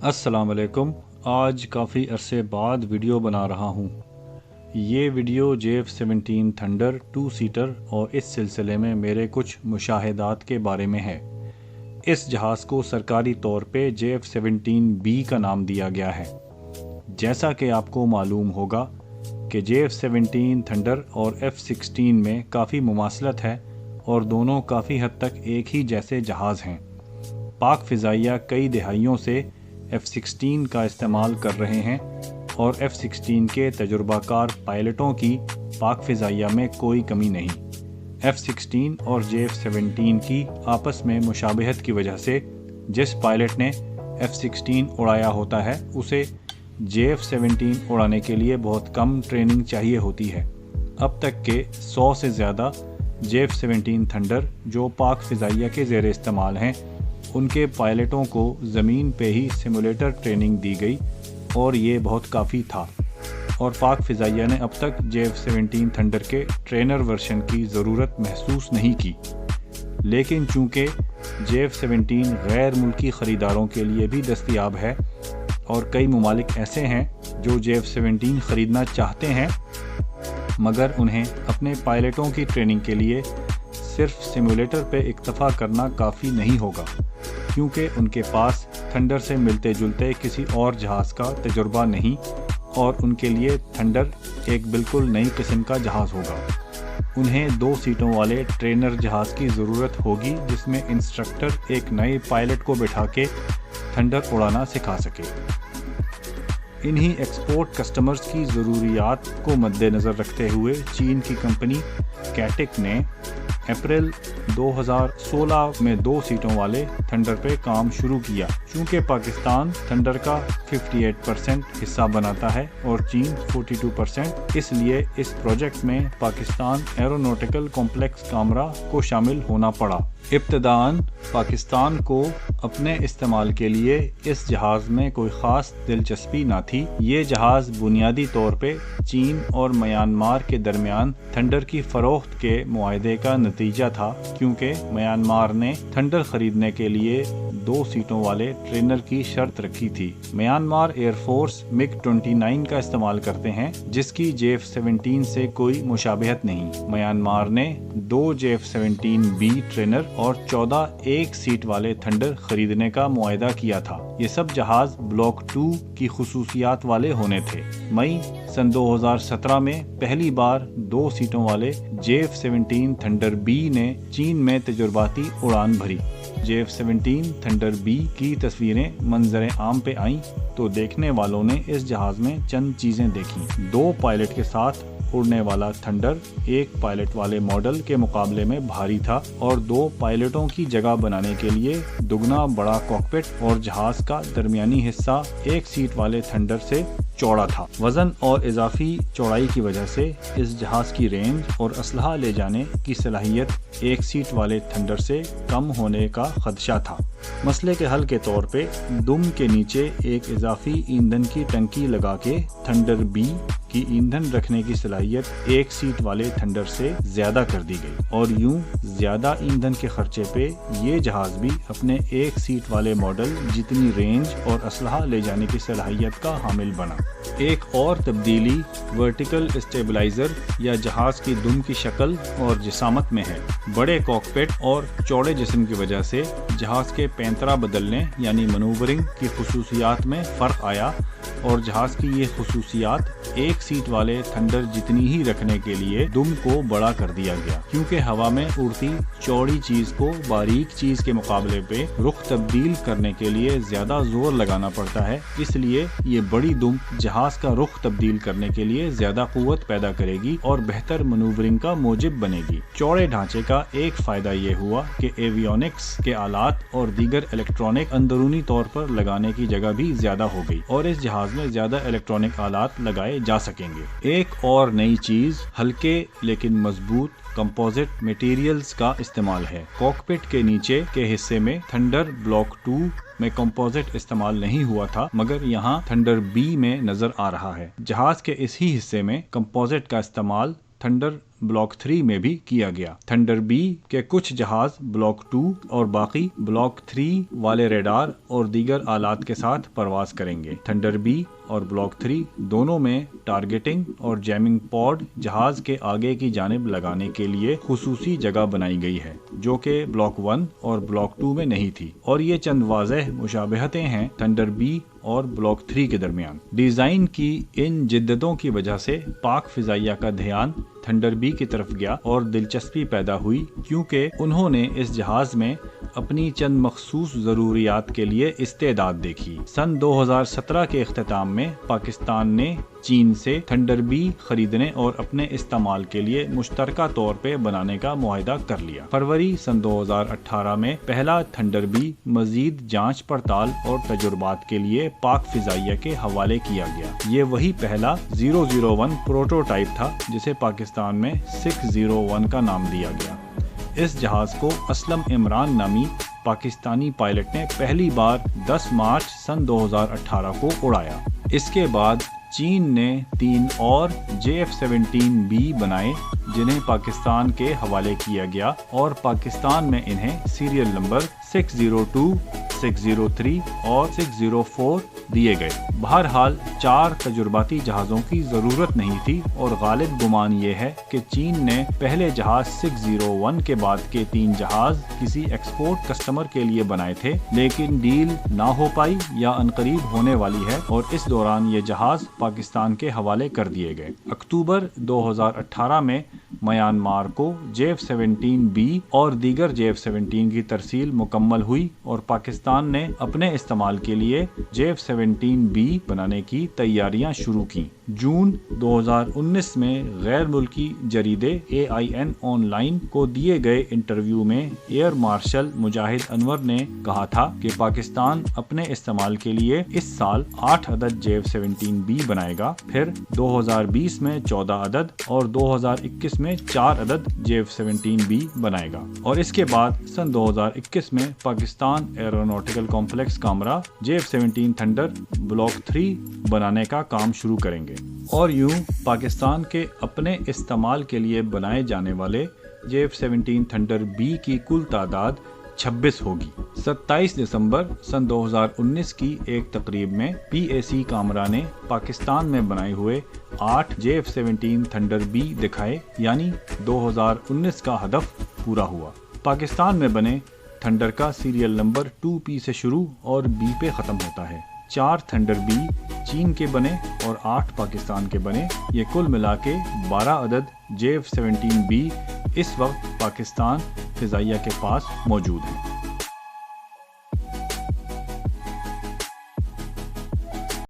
अस्सलाम वालेकुम। आज काफ़ी अरसे बाद वीडियो बना रहा हूँ। ये वीडियो JF-17 थंडर 2 सीटर और इस सिलसिले में मेरे कुछ मुशाहिदात के बारे में है। इस जहाज़ को सरकारी तौर पे JF-17B का नाम दिया गया है। जैसा कि आपको मालूम होगा कि JF-17 थंडर और F-16 में काफ़ी मुमासलत है और दोनों काफ़ी हद तक एक ही जैसे जहाज़ हैं। पाक फ़िज़ाइया कई दहाइयों से F-16 का इस्तेमाल कर रहे हैं और F-16 के तजुर्बाकार पायलटों की पाक फ़िज़ाइया में कोई कमी नहीं। F-16 और JF-17 की आपस में मुशाबहत की वजह से जिस पायलट ने F-16 उड़ाया होता है उसे JF-17 उड़ाने के लिए बहुत कम ट्रेनिंग चाहिए होती है। अब तक के 100 से ज़्यादा JF-17 थंडर जो पाक फ़िज़ाइया के ज़ेर इस्तेमाल हैं उनके पायलटों को ज़मीन पे ही सिमुलेटर ट्रेनिंग दी गई और ये बहुत काफ़ी था और पाक फ़िज़ाइया ने अब तक JF-17 थंडर के ट्रेनर वर्शन की ज़रूरत महसूस नहीं की। लेकिन चूँकि JF-17 गैर मुल्की ख़रीदारों के लिए भी दस्तयाब है और कई ममालिक ऐसे हैं जो JF-17 ख़रीदना चाहते हैं मगर उन्हें अपने पायलटों की ट्रेनिंग के लिए सिर्फ सिमुलेटर पे इक्तफ़ा करना काफ़ी नहीं होगा क्योंकि उनके पास थंडर से मिलते जुलते किसी और जहाज़ का तजुर्बा नहीं और उनके लिए थंडर एक बिल्कुल नई किस्म का जहाज़ होगा। उन्हें 2 सीटों वाले ट्रेनर जहाज़ की ज़रूरत होगी जिसमें इंस्ट्रक्टर एक नए पायलट को बिठा के थंडर उड़ाना सिखा सके। इन्हीं एक्सपोर्ट कस्टमर्स की ज़रूरियात को मद्देनज़र रखते हुए चीन की कंपनी कैटिक ने अप्रैल 2016 में 2 सीटों वाले थंडर पे काम शुरू किया। चूँकि पाकिस्तान थंडर का 58% हिस्सा बनाता है और चीन 42%, इसलिए इस प्रोजेक्ट में पाकिस्तान एरोनॉटिकल कॉम्प्लेक्स कामरा को शामिल होना पड़ा। इब्तदान पाकिस्तान को अपने इस्तेमाल के लिए इस जहाज़ में कोई ख़ास दिलचस्पी न थी। ये जहाज़ बुनियादी तौर पे चीन और म्यांमार के दरमियान थंडर की फ़रोख्त के मुआहदे का नतीजा था क्योंकि म्यांमार ने थंडर खरीदने के लिए 2 सीटों वाले ट्रेनर की शर्त रखी थी। म्यांमार एयरफोर्स MiG-29 का इस्तेमाल करते हैं जिसकी JF-17 से कोई मुशाबहत नहीं। म्यांमार ने 2 JF-17B ट्रेनर और 14 1 सीट वाले थंडर खरीदने का मुआहदा किया था। ये सब जहाज ब्लॉक 2 की खुसूसियात वाले होने थे। मई सन 2017 में पहली बार 2 सीटों वाले JF-17 थंडर B ने चीन में तजुर्बाती उड़ान भरी। JF-17 थंडर B की तस्वीरें मंजर आम पे आईं तो देखने वालों ने इस जहाज में चंद चीजें देखी। 2 पायलट के साथ उड़ने वाला थंडर 1 पायलट वाले मॉडल के मुकाबले में भारी था और 2 पायलटों की जगह बनाने के लिए दुगना बड़ा कॉकपिट और जहाज का दरमियानी हिस्सा 1 सीट वाले थंडर से चौड़ा था। वजन और इजाफी चौड़ाई की वजह से इस जहाज की रेंज और असलहा ले जाने की सलाहियत 1 सीट वाले थंडर से कम होने का खदशा था। मसले के हल के तौर पे दुम के नीचे एक इजाफी ईंधन की टंकी लगा के थंडर B की ईंधन रखने की सलाहियत 1 सीट वाले थंडर से ज्यादा कर दी गई और यूं ज्यादा ईंधन के खर्चे पे ये जहाज भी अपने 1 सीट वाले मॉडल जितनी रेंज और असलहा ले जाने की सलाहियत का हामिल बना। एक और तब्दीली वर्टिकल स्टेबलाइजर या जहाज की दुम की शक्ल और जिसामत में है। बड़े कॉकपिट और चौड़े जिस्म की वजह से जहाज के पैंतरा बदलने यानी मनूवरिंग की खुसूसियात में फ़र्क आया और जहाज की ये खुसूसियात 1 सीट वाले थंडर जितनी ही रखने के लिए दुम को बड़ा कर दिया गया क्योंकि हवा में उड़ती चौड़ी चीज को बारीक चीज के मुकाबले पे रुख तब्दील करने के लिए ज्यादा जोर लगाना पड़ता है। इसलिए ये बड़ी दुम जहाज का रुख तब्दील करने के लिए ज्यादा कुव्वत पैदा करेगी और बेहतर मनूवरिंग का मोजिब बनेगी। चौड़े ढांचे का एक फायदा ये हुआ कि एवियोनिक्स के आलात और दीगर इलेक्ट्रॉनिक अंदरूनी तौर पर लगाने की जगह भी ज्यादा हो गई और इस जहाज में ज्यादा इलेक्ट्रॉनिक आलात लगाए जा सकेंगे। एक और नई चीज हल्के लेकिन मजबूत कंपोजिट मटेरियल्स का इस्तेमाल है। कॉकपिट के नीचे के हिस्से में थंडर ब्लॉक 2 में कंपोजिट इस्तेमाल नहीं हुआ था मगर यहाँ थंडर B में नजर आ रहा है। जहाज के इस ही हिस्से में कंपोजिट का इस्तेमाल थंडर ब्लॉक 3 में भी किया गया। थंडर बी के कुछ जहाज ब्लॉक 2 और बाकी ब्लॉक 3 वाले रेडार और दीगर आलात के साथ परवाज करेंगे। थंडर बी और ब्लॉक 3 दोनों में टारगेटिंग और जैमिंग पॉड जहाज के आगे की जानिब लगाने के लिए खुसूसी जगह बनाई गई है, जो कि ब्लॉक 1 और ब्लॉक 2 में नहीं थी, और ये चंद वाज़ेह मुशाबहतें हैं थंडर बी और ब्लॉक 3 के दरमियान। डिजाइन की इन जिद्दतों की वजह से पाक फिजाइया का ध्यान थंडर बी की तरफ गया और दिलचस्पी पैदा हुई, क्योंकि उन्होंने इस जहाज में अपनी चंद मखसूस ज़रूरियात के लिए इस्तेदाद देखी। सन 2017 के इख्तिताम में पाकिस्तान ने चीन से थंडर बी खरीदने और अपने इस्तेमाल के लिए मुश्तरका तौर पे बनाने का मुआहिदा कर लिया। फरवरी सन 2018 में पहला थंडर बी मजीद जांच पड़ताल और तजुर्बात के लिए पाक फिजाइया के हवाले किया गया। ये वही पहला 001 प्रोटोटाइप था जिसे पाकिस्तान में 601 का नाम दिया गया। इस जहाज को असलम इमरान नामी पाकिस्तानी पायलट ने पहली बार 10 मार्च सन 2018 को उड़ाया। इसके बाद चीन ने 3 और JF-17B बनाए, जिन्हें पाकिस्तान के हवाले किया गया और पाकिस्तान में इन्हें सीरियल नंबर 602, 603 और 604 दिए गए। बहरहाल 4 तजुर्बाती जहाज़ों की ज़रूरत नहीं थी और गालिब गुमान ये है कि चीन ने पहले जहाज़ 601 के बाद के 3 जहाज़ किसी एक्सपोर्ट कस्टमर के लिए बनाए थे, लेकिन डील ना हो पाई या अनकरीब होने वाली है और इस दौरान ये जहाज़ पाकिस्तान के हवाले कर दिए गए। अक्टूबर 2018 में म्यांमार को JF-17B और दीगर JF-17 की तरसील मुकम्मल हुई और पाकिस्तान ने अपने इस्तेमाल के लिए JF-17B बनाने की तैयारियां शुरू की। जून 2019 में गैर मुल्की जरीदे AIN ऑनलाइन को दिए गए इंटरव्यू में एयर मार्शल मुजाहिद अनवर ने कहा था कि पाकिस्तान अपने इस्तेमाल के लिए इस साल 8 अदद JF-17B बनाएगा, फिर 2020 में 14 अदद और 2021 में 4 अदद JF-17B बनाएगा और इसके बाद सन 2021 में Pakistan aeronautical complex Kamra JF-17 thunder block 3 बनाने का काम शुरू करेंगे। और यूं पाकिस्तान के अपने इस्तेमाल के लिए बनाए जाने वाले JF-17 थंडर B की कुल तादाद 26 होगी। 27 दिसंबर सन 2019 की एक तकरीब में PAC कामरा ने पाकिस्तान में बनाए हुए 8 JF-17 थंडर B दिखाए, यानी 2019 का हदफ पूरा हुआ। पाकिस्तान में बने थंडर का सीरियल नंबर 2P से शुरू और B पे ख़त्म होता है। 4 थंडर B चीन के बने और 8 पाकिस्तान के बने। ये कुल मिला के 12 अदद JF-17B इस वक्त पाकिस्तान फिजाइया के पास मौजूद हैं।